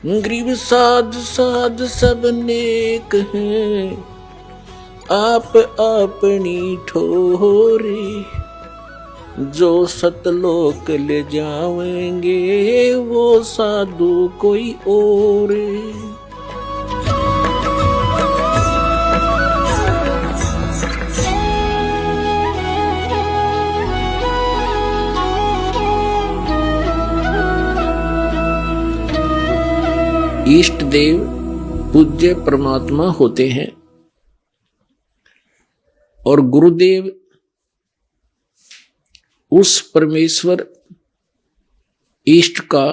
गरीब साध साध सब नेक हैं, आप अपनी ठोरे। जो सतलोक ले जावेंगे वो साधु कोई और। इष्ट देव पूज्य परमात्मा होते हैं और गुरुदेव उस परमेश्वर इष्ट का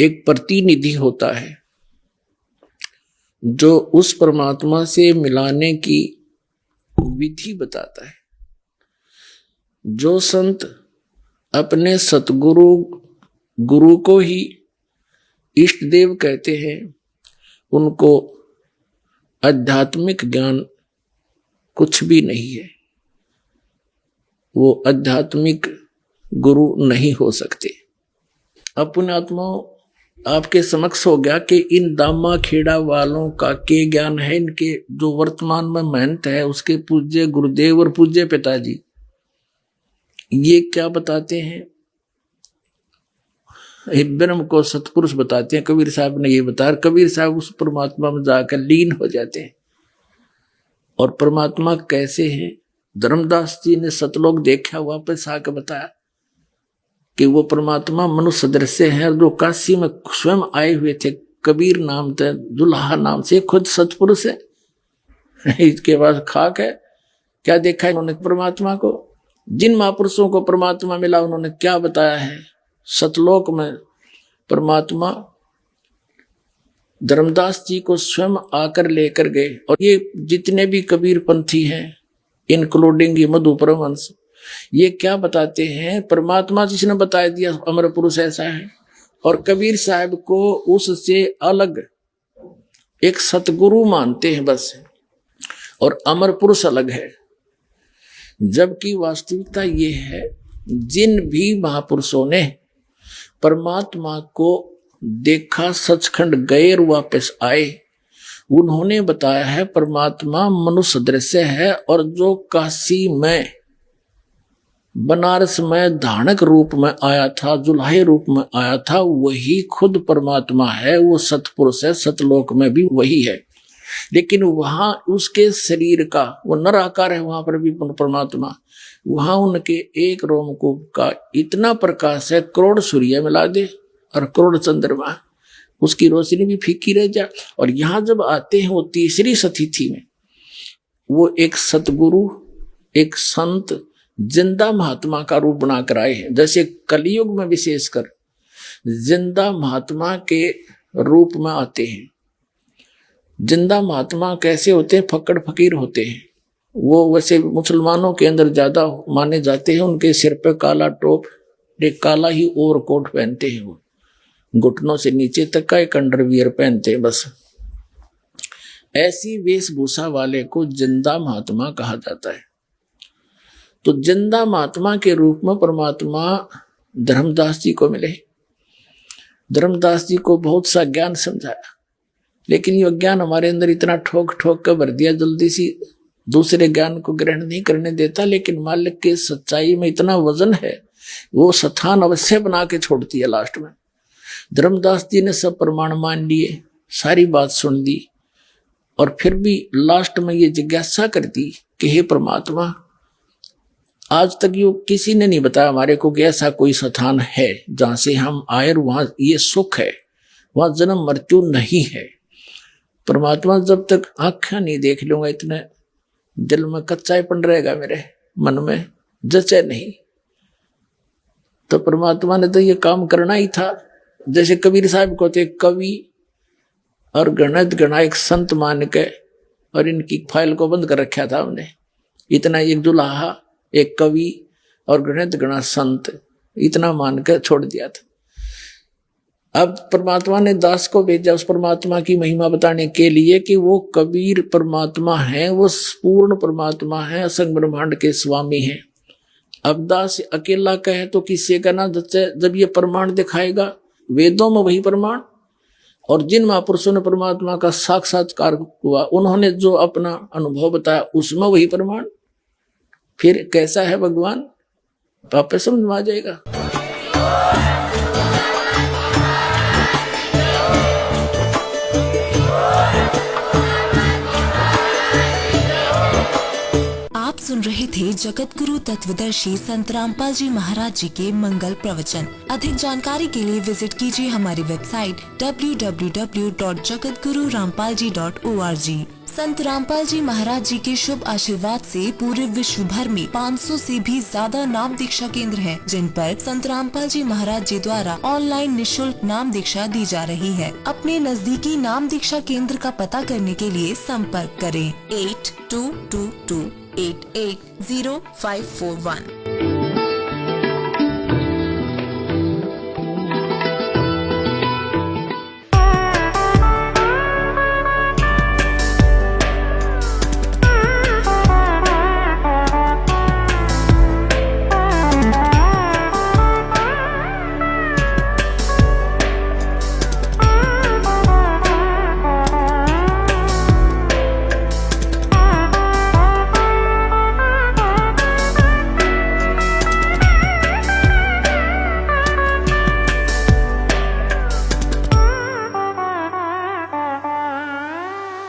एक प्रतिनिधि होता है जो उस परमात्मा से मिलाने की विधि बताता है। जो संत अपने सतगुरु गुरु को ही इष्ट देव कहते हैं, उनको आध्यात्मिक ज्ञान कुछ भी नहीं है। वो आध्यात्मिक गुरु नहीं हो सकते। अपने आत्मा आपके समक्ष हो गया कि इन दामा खेड़ा वालों का के ज्ञान है। इनके जो वर्तमान में महंत है उसके पूज्य गुरुदेव और पूज्य पिताजी ये क्या बताते हैं, ब्रह्म को सतपुरुष बताते हैं। कबीर साहब ने ये बताया। कबीर साहब उस परमात्मा में जाकर लीन हो जाते हैं। और परमात्मा कैसे है, धर्मदास जी ने सतलोक देखा, वापस आकर बताया कि वो परमात्मा मनुष्य सदृश्य है। जो काशी में स्वयं आए हुए थे, कबीर नाम थे, दुल्हा नाम से, खुद सतपुरुष है। इसके बाद खाक है। क्या देखा इन्होंने परमात्मा को? जिन महापुरुषों को परमात्मा मिला उन्होंने क्या बताया है? सतलोक में परमात्मा धर्मदास जी को स्वयं आकर लेकर गए। और ये जितने भी कबीर पंथी हैं, इंक्लूडिंग ये मधु परमहंस, ये क्या बताते हैं? परमात्मा जिसने बता दिया अमर पुरुष ऐसा है। और कबीर साहब को उससे अलग एक सतगुरु मानते हैं बस, और अमर पुरुष अलग है। जबकि वास्तविकता ये है, जिन भी महापुरुषों ने परमात्मा को देखा, सचखंड गए और वापस आए, उन्होंने बताया है परमात्मा मनुष्य दृश्य है। और जो काशी में बनारस में धानक रूप में आया था, जुल्हे रूप में आया था, वही खुद परमात्मा है। वो सतपुरुष है। सतलोक में भी वही है। लेकिन वहां उसके शरीर का वो नर आकार है, वहां पर भी परमात्मा, वहां उनके एक रोमकूप का इतना प्रकाश है, करोड़ सूर्य मिला दे और करोड़ चंद्रमा, उसकी रोशनी भी फीकी रह जा। और यहां जब आते हैं वो तीसरी सतिथि में, वो एक सतगुरु, एक संत, जिंदा महात्मा का रूप बनाकर आए हैं। जैसे कलयुग में विशेषकर जिंदा महात्मा के रूप में आते हैं। जिंदा महात्मा कैसे होते हैं? फक्कड़ फकीर होते हैं। वो वैसे मुसलमानों के अंदर ज्यादा माने जाते हैं। उनके सिर पे काला टोप, एक काला ही ओवरकोट पहनते हैं। वो घुटनों से नीचे तक का एक अंडरवियर पहनते हैं बस। ऐसी वेशभूषा वाले को जिंदा महात्मा कहा जाता है। तो जिंदा महात्मा के रूप में परमात्मा धर्मदास जी को मिले। धर्मदास जी को बहुत सा ज्ञान समझाया, लेकिन ये ज्ञान हमारे अंदर इतना ठोक ठोक कर भर दिया, जल्दी सी दूसरे ज्ञान को ग्रहण नहीं करने देता। लेकिन मालिक के सच्चाई में इतना वजन है, वो स्थान अवश्य बना के छोड़ती है लास्ट में। धर्मदास जी ने सब प्रमाण मान लिए, सारी बात सुन ली, और फिर भी लास्ट में ये जिज्ञासा कर दी कि हे परमात्मा, आज तक यो किसी ने नहीं बताया हमारे को कि ऐसा कोई स्थान है जहां से हम आए और वहां ये सुख है, वहां जन्म मृत्यु नहीं है। परमात्मा जब तक आंखें नहीं देख लूंगा, इतने दिल में कच्चापन रहेगा, मेरे मन में जचे नहीं। तो परमात्मा ने तो ये काम करना ही था। जैसे कबीर साहब को थे कवि और गणित गणा एक संत मान के, और इनकी फाइल को बंद कर रखा था हमने। इतना एक दुल्हा, एक कवि और गणित गणा संत, इतना मान कर छोड़ दिया था। अब परमात्मा ने दास को भेजा उस परमात्मा की महिमा बताने के लिए कि वो कबीर परमात्मा है, वो पूर्ण परमात्मा है, असंग ब्रह्मांड के स्वामी है। अब दास अकेला कहे तो किसी का ना जब ये प्रमाण दिखाएगा वेदों में वही प्रमाण, और जिन महापुरुषों ने परमात्मा का साक्षात्कार हुआ उन्होंने जो अपना अनुभव बताया उसमें वही प्रमाण। फिर कैसा है भगवान, आपे समझ में आ जाएगा। आप सुन रहे थे जगत गुरु तत्वदर्शी संत रामपाल जी महाराज जी के मंगल प्रवचन। अधिक जानकारी के लिए विजिट कीजिए हमारी वेबसाइट www.jagatgururampalji.org। संत रामपाल जी महाराज जी के शुभ आशीर्वाद से पूरे विश्व भर में 500 से भी ज्यादा नाम दीक्षा केंद्र हैं, जिन पर संत रामपाल जी महाराज जी द्वारा ऑनलाइन निशुल्क नाम दीक्षा दी जा रही है। अपने नजदीकी नाम दीक्षा केंद्र का पता करने के लिए संपर्क करें 8222880541।